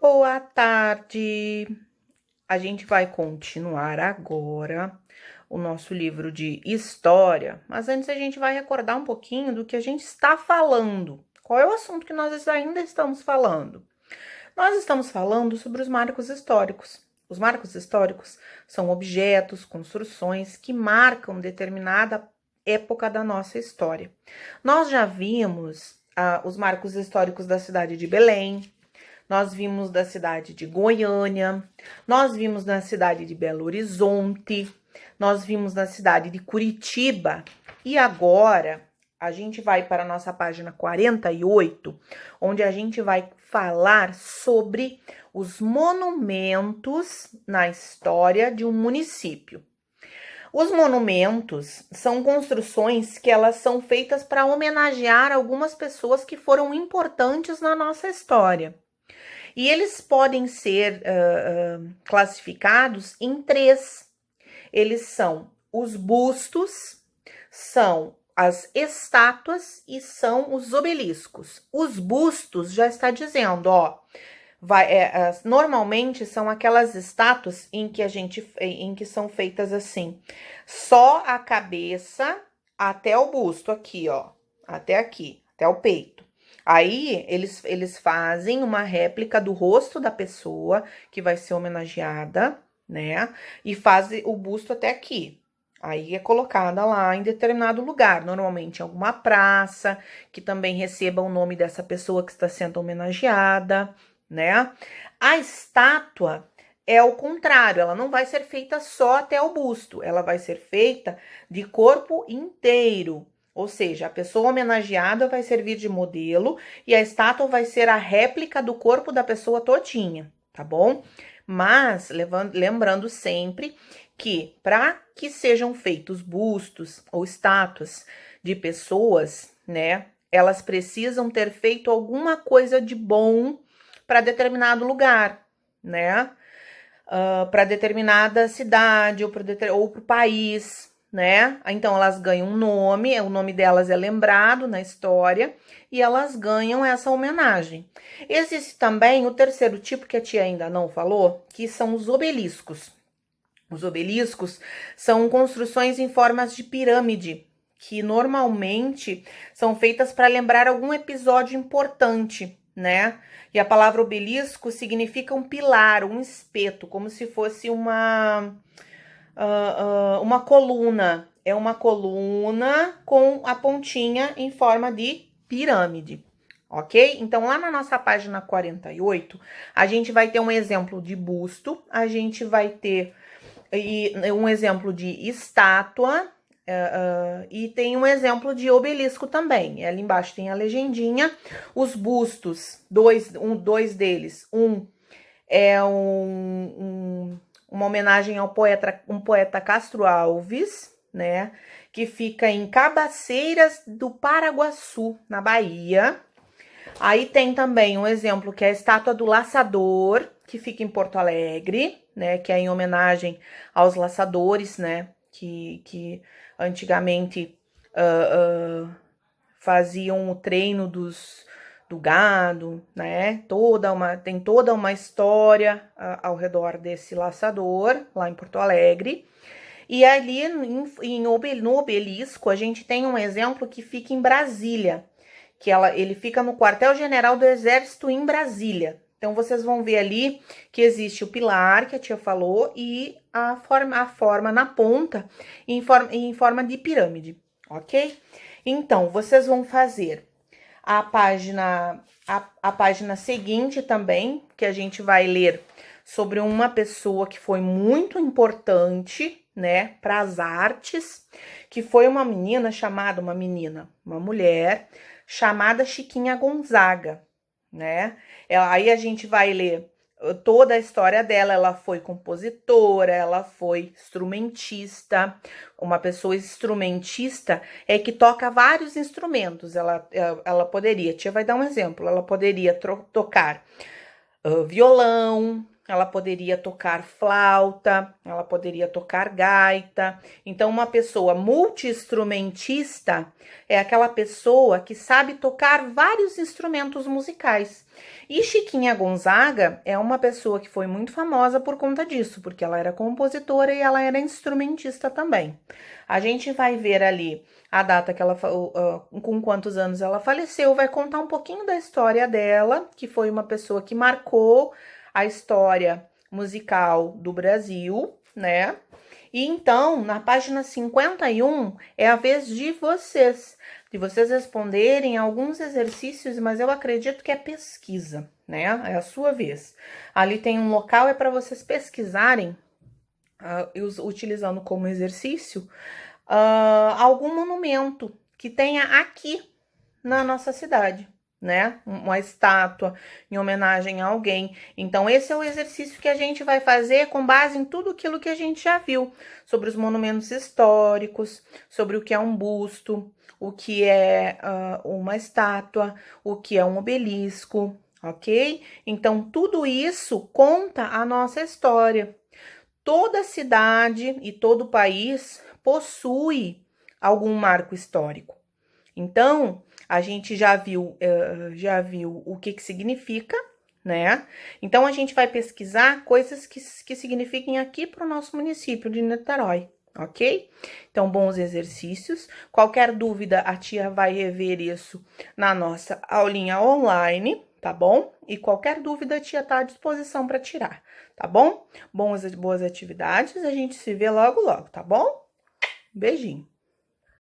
Boa tarde! A gente vai continuar agora o nosso livro de história, mas antes a gente vai recordar um pouquinho do que a gente está falando. Qual é o assunto que nós ainda estamos falando? Nós estamos falando sobre os marcos históricos. Os marcos históricos são objetos, construções que marcam determinada época da nossa história. Nós já vimos os marcos históricos da cidade de Belém, nós vimos da cidade de Goiânia, nós vimos da cidade de Belo Horizonte, nós vimos da cidade de Curitiba e agora a gente vai para a nossa página 48, onde a gente vai falar sobre os monumentos na história de um município. Os monumentos são construções que elas são feitas para homenagear algumas pessoas que foram importantes na nossa história. E eles podem ser classificados em três. Eles são os bustos, são as estátuas e são os obeliscos. Os bustos já está dizendo, ó, normalmente são aquelas estátuas em que são feitas assim, só a cabeça até o busto aqui, ó, até aqui, até o peito. Aí, eles fazem uma réplica do rosto da pessoa que vai ser homenageada, né? E fazem o busto até aqui. Aí é colocada lá em determinado lugar, normalmente em alguma praça, que também receba o nome dessa pessoa que está sendo homenageada, né? A estátua é o contrário, ela não vai ser feita só até o busto, ela vai ser feita de corpo inteiro. Ou seja, a pessoa homenageada vai servir de modelo e a estátua vai ser a réplica do corpo da pessoa todinha, tá bom? Mas lembrando sempre que para que sejam feitos bustos ou estátuas de pessoas, né, elas precisam ter feito alguma coisa de bom para determinado lugar, né? Para determinada cidade ou para o país, né? Então elas ganham um nome, o nome delas é lembrado na história e elas ganham essa homenagem. Existe também o terceiro tipo que a tia ainda não falou, que são os obeliscos. Os obeliscos são construções em formas de pirâmide, que normalmente são feitas para lembrar algum episódio importante, né? E a palavra obelisco significa um pilar, um espeto, como se fosse uma coluna. É uma coluna com a pontinha em forma de pirâmide, ok? Então, lá na nossa página 48, a gente vai ter um exemplo de busto, a gente vai ter um exemplo de estátua, e tem um exemplo de obelisco também. Ali embaixo tem a legendinha. Os bustos, dois deles. Um é uma homenagem ao poeta Castro Alves, né? Que fica em Cabaceiras do Paraguaçu, na Bahia. Aí tem também um exemplo que é a estátua do laçador, que fica em Porto Alegre, né? Que é em homenagem aos laçadores, né? Que antigamente faziam o treino do gado, né? Tem toda uma história ao redor desse laçador, lá em Porto Alegre. E ali no obelisco, a gente tem um exemplo que fica em Brasília, ele fica no quartel-general do Exército em Brasília. Então, vocês vão ver ali que existe o pilar, que a tia falou, e a forma na ponta, em forma de pirâmide, ok? Então, vocês vão fazer a página seguinte também, que a gente vai ler sobre uma pessoa que foi muito importante, né, para as artes, que foi uma mulher chamada Chiquinha Gonzaga, né? Aí a gente vai ler toda a história dela. Ela foi compositora, ela foi instrumentista. Uma pessoa instrumentista é que toca vários instrumentos. Ela poderia, tia vai dar um exemplo, ela poderia tocar violão, ela poderia tocar flauta, ela poderia tocar gaita. Então, uma pessoa multi-instrumentista é aquela pessoa que sabe tocar vários instrumentos musicais. E Chiquinha Gonzaga é uma pessoa que foi muito famosa por conta disso, porque ela era compositora e ela era instrumentista também. A gente vai ver ali a data que ela, com quantos anos ela faleceu, vai contar um pouquinho da história dela, que foi uma pessoa que marcou a história musical do Brasil, né? E então, na página 51, é a vez de vocês responderem alguns exercícios, mas eu acredito que é pesquisa, né? É a sua vez. Ali tem um local, é para vocês pesquisarem, utilizando como exercício, algum monumento que tenha aqui na nossa cidade, né? Uma estátua em homenagem a alguém. Então, esse é o exercício que a gente vai fazer com base em tudo aquilo que a gente já viu sobre os monumentos históricos, sobre o que é um busto, o que é uma estátua, o que é um obelisco, ok? Então, tudo isso conta a nossa história. Toda cidade e todo país possui algum marco histórico. Então, a gente já viu o que significa, né? Então, a gente vai pesquisar coisas que signifiquem aqui para o nosso município de Niterói, ok? Então, bons exercícios. Qualquer dúvida, a tia vai rever isso na nossa aulinha online, tá bom? E qualquer dúvida, a tia tá à disposição para tirar, tá bom? Boas atividades, a gente se vê logo, logo, tá bom? Beijinho.